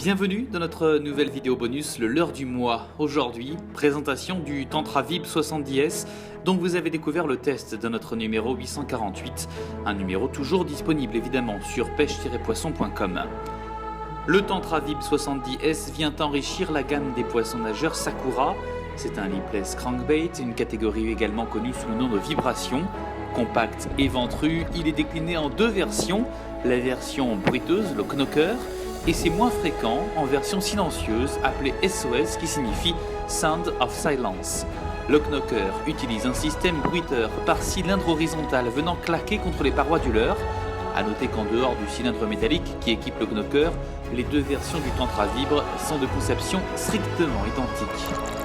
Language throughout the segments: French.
Bienvenue dans notre nouvelle vidéo bonus, le leurre du mois. Aujourd'hui, présentation du Tantra Vib 70S, dont vous avez découvert le test dans notre numéro 848, un numéro toujours disponible évidemment sur pêche-poisson.com. Le Tantra Vib 70S vient enrichir la gamme des poissons nageurs Sakura. C'est un lipless crankbait, une catégorie également connue sous le nom de vibration. Compact et ventru, il est décliné en deux versions, la version bruiteuse, le knocker, et c'est moins fréquent en version silencieuse appelée SOS qui signifie Sound of Silence. Le knocker utilise un système bruiteur par cylindre horizontal venant claquer contre les parois du leurre. A noter qu'en dehors du cylindre métallique qui équipe le knocker, les deux versions du Tantra Vibre sont de conception strictement identiques.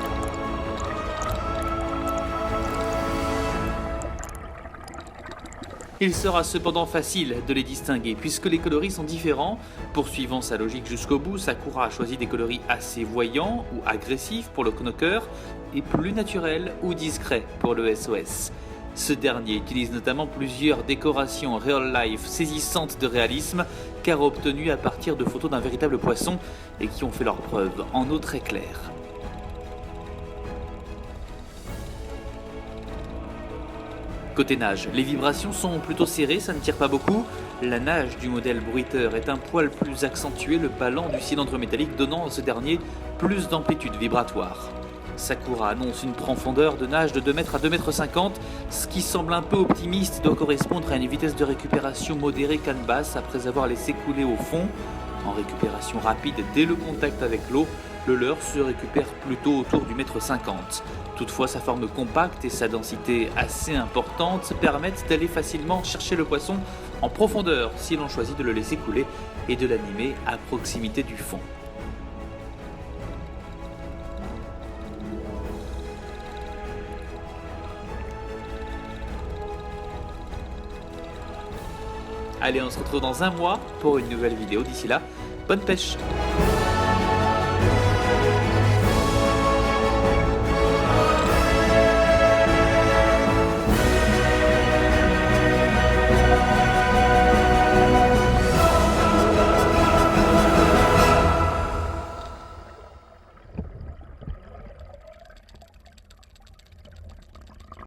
Il sera cependant facile de les distinguer puisque les coloris sont différents. Poursuivant sa logique jusqu'au bout, Sakura a choisi des coloris assez voyants ou agressifs pour le knocker et plus naturels ou discrets pour le SOS. Ce dernier utilise notamment plusieurs décorations real life saisissantes de réalisme car obtenues à partir de photos d'un véritable poisson et qui ont fait leur preuve en eau très claire. Côté nage, les vibrations sont plutôt serrées, ça ne tire pas beaucoup. La nage du modèle bruiteur est un poil plus accentué, le ballon du cylindre métallique donnant à ce dernier plus d'amplitude vibratoire. Sakura annonce une profondeur de nage de 2 mètres à 2,50 m, ce qui semble un peu optimiste doit correspondre à une vitesse de récupération modérée canne basse après avoir laissé couler au fond. En récupération rapide dès le contact avec l'eau, le leurre se récupère plutôt autour du 1,50 m. Toutefois, sa forme compacte et sa densité assez importante permettent d'aller facilement chercher le poisson en profondeur si l'on choisit de le laisser couler et de l'animer à proximité du fond. Allez, on se retrouve dans un mois pour une nouvelle vidéo. D'ici là, bonne pêche!